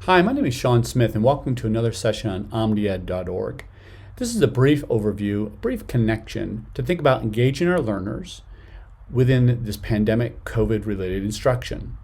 Hi, my name is Sean Smith, and welcome to another session on omnied.org. This is a brief overview, a brief connection to think about engaging our learners within this pandemic COVID-related instruction.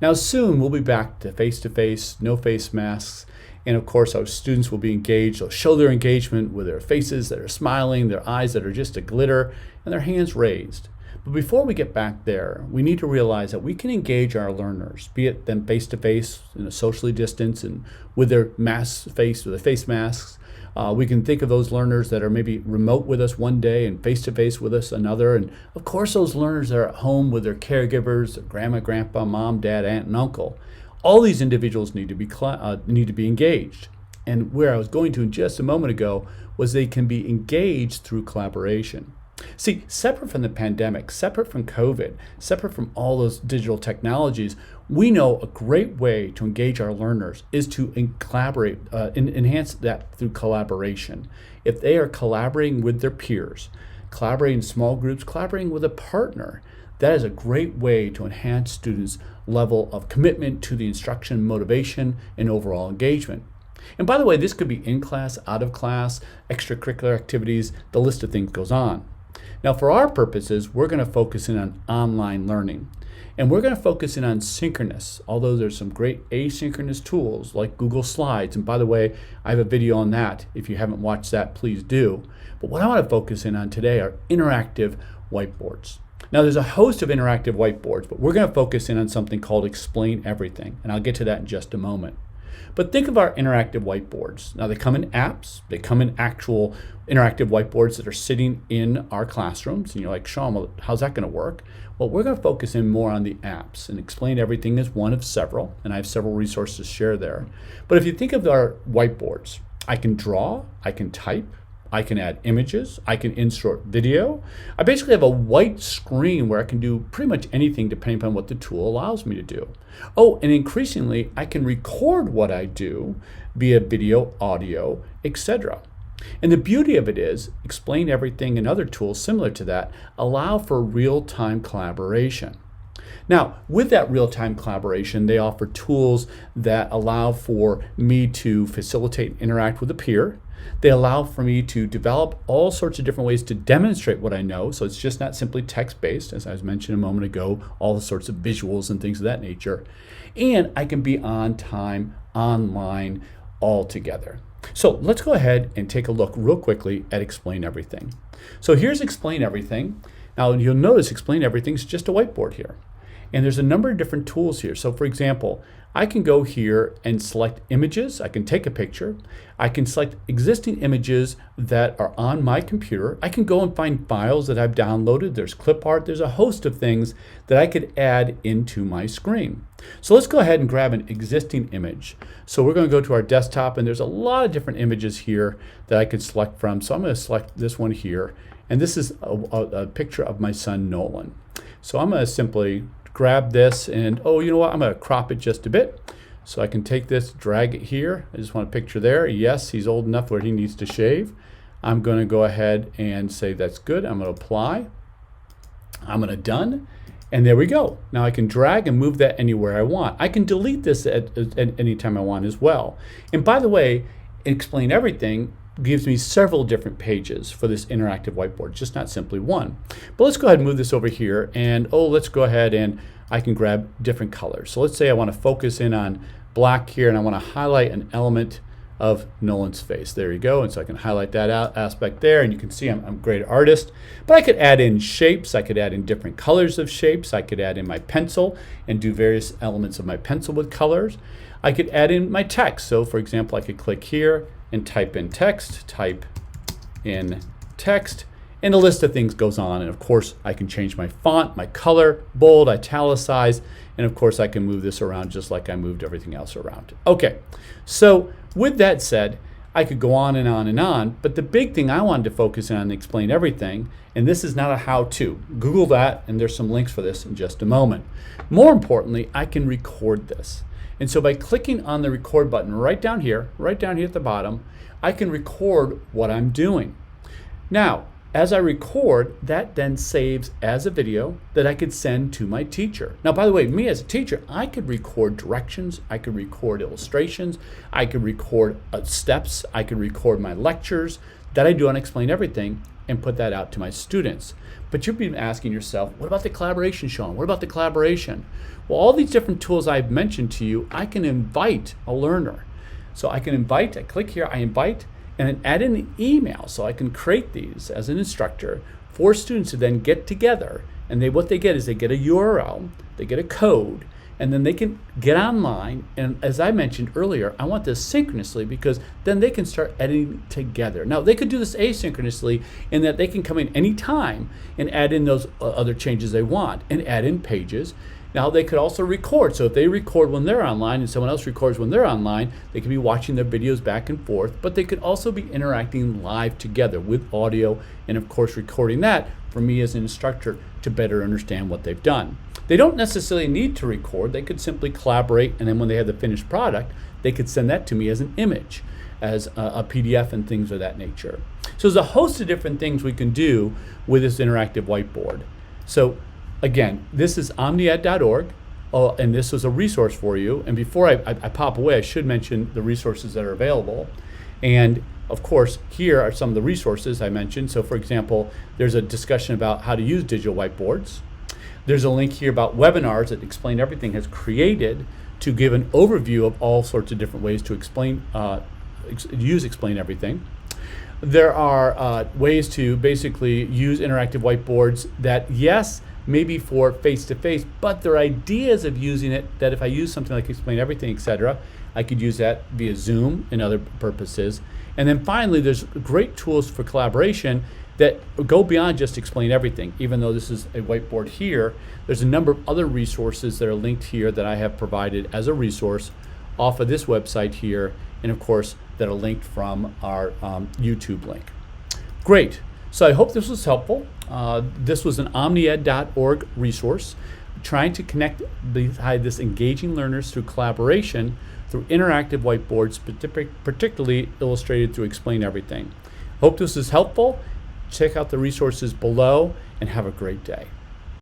Now, soon we'll be back to face-to-face, no face masks, and of course our students will be engaged. They'll show their engagement with their faces that are smiling, their eyes that are just a glitter, and their hands raised. But before we get back there, we need to realize that we can engage our learners, be it them face-to-face, in a socially distanced and with their face masks. We can think of those learners that are maybe remote with us one day and face-to-face with us another. And of course, those learners that are at home with their caregivers, their grandma, grandpa, mom, dad, aunt, and uncle. All these individuals need to be engaged. And where I was going to in just a moment ago was they can be engaged through collaboration. See, separate from the pandemic, separate from COVID, separate from all those digital technologies, we know a great way to engage our learners is to collaborate, enhance that through collaboration. If they are collaborating with their peers, collaborating in small groups, collaborating with a partner, that is a great way to enhance students' level of commitment to the instruction, motivation, and overall engagement. And by the way, this could be in class, out of class, extracurricular activities, the list of things goes on. Now, for our purposes, we're going to focus in on online learning. And we're going to focus in on synchronous, although there's some great asynchronous tools like Google Slides. And by the way, I have a video on that. If you haven't watched that, please do. But what I want to focus in on today are interactive whiteboards. Now, there's a host of interactive whiteboards, but we're going to focus in on something called Explain Everything. And I'll get to that in just a moment. But think of our interactive whiteboards. Now, they come in apps. They come in actual interactive whiteboards that are sitting in our classrooms. And you're like, Sean, well, how's that going to work? Well, we're going to focus in more on the apps, and Explain Everything is one of several, and I have several resources to share there. But if you think of our whiteboards, I can draw, I can type, I can add images, I can insert video. I basically have a white screen where I can do pretty much anything depending upon what the tool allows me to do. Oh, and increasingly, I can record what I do via video, audio, etc. And the beauty of it is, Explain Everything and other tools similar to that allow for real-time collaboration. Now, with that real-time collaboration, they offer tools that allow for me to facilitate and interact with a peer. They allow for me to develop all sorts of different ways to demonstrate what I know. So it's just not simply text-based, as I was mentioned a moment ago, all the sorts of visuals and things of that nature. And I can be on time, online, all together. So let's go ahead and take a look real quickly at Explain Everything. So here's Explain Everything. Now you'll notice Explain Everything is just a whiteboard here. And there's a number of different tools here. So for example, I can go here and select images. I can take a picture. I can select existing images that are on my computer. I can go and find files that I've downloaded. There's clip art. There's a host of things that I could add into my screen. So let's go ahead and grab an existing image. So we're going to go to our desktop, and there's a lot of different images here that I could select from. So I'm going to select this one here. And this is a picture of my son, Nolan. So I'm going to simply grab this and, oh, you know what? I'm going to crop it just a bit. So I can take this, drag it here. I just want a picture there. Yes, he's old enough where he needs to shave. I'm going to go ahead and say that's good. I'm going to apply. I'm going to done. And there we go. Now I can drag and move that anywhere I want. I can delete this at any time I want as well. And by the way, Explain Everything gives me several different pages for this interactive whiteboard, just not simply one. But let's go ahead and move this over here, and let's go ahead and I can grab different colors. So let's say I want to focus in on black here, and I want to highlight an element of Nolan's face. There you go. And so I can highlight that aspect there, and you can see I'm a great artist. But I could add in shapes. I could add in different colors of shapes. I could add in my pencil and do various elements of my pencil with colors. I could add in my text. So for example, I could click here and type in text, and a list of things goes on. And of course, I can change my font, my color, bold, italicize, and of course, I can move this around just like I moved everything else around. Okay, so with that said, I could go on and on and on, but the big thing I wanted to focus on and Explain Everything, and this is not a how-to. Google that, and there's some links for this in just a moment. More importantly, I can record this. And so by clicking on the record button right down here at the bottom, I can record what I'm doing. Now, As I record, that then saves as a video that I could send to my teacher. Now, by the way, me as a teacher, I could record directions, I could record illustrations, I could record steps, I could record my lectures that I do on Explain Everything and put that out to my students. But you'll be asking yourself, what about the collaboration, Sean? What about the collaboration? Well, all these different tools I've mentioned to you, I can invite a learner. So I can invite, I click here, I invite, and then add in an email. So I can create these as an instructor for students to then get together. And what they get is they get a URL, they get a code, and then they can get online. And as I mentioned earlier, I want this synchronously because then they can start editing together. Now, they could do this asynchronously in that they can come in anytime and add in those other changes they want and add in pages. Now, they could also record. So if they record when they're online and someone else records when they're online, they could be watching their videos back and forth, but they could also be interacting live together with audio and, of course, recording that for me as an instructor to better understand what they've done. They don't necessarily need to record. They could simply collaborate, and then when they have the finished product, they could send that to me as an image, as a PDF and things of that nature. So there's a host of different things we can do with this interactive whiteboard. So again, this is omnied.org, and this was a resource for you. And before I pop away, I should mention the resources that are available. And of course, here are some of the resources I mentioned. So for example, there's a discussion about how to use digital whiteboards. There's a link here about webinars that Explain Everything has created to give an overview of all sorts of different ways to use Explain Everything. There are ways to basically use interactive whiteboards that, yes, maybe for face-to-face, but there are ideas of using it that if I use something like Explain Everything, etc., I could use that via Zoom and other purposes. And then finally, there's great tools for collaboration that go beyond just Explain Everything. Even though this is a whiteboard here, there's a number of other resources that are linked here that I have provided as a resource off of this website here, and of course, that are linked from our YouTube link. Great. So I hope this was helpful. This was an omnied.org resource trying to connect behind this engaging learners through collaboration through interactive whiteboards, particularly illustrated through Explain Everything. Hope this is helpful. Check out the resources below and have a great day.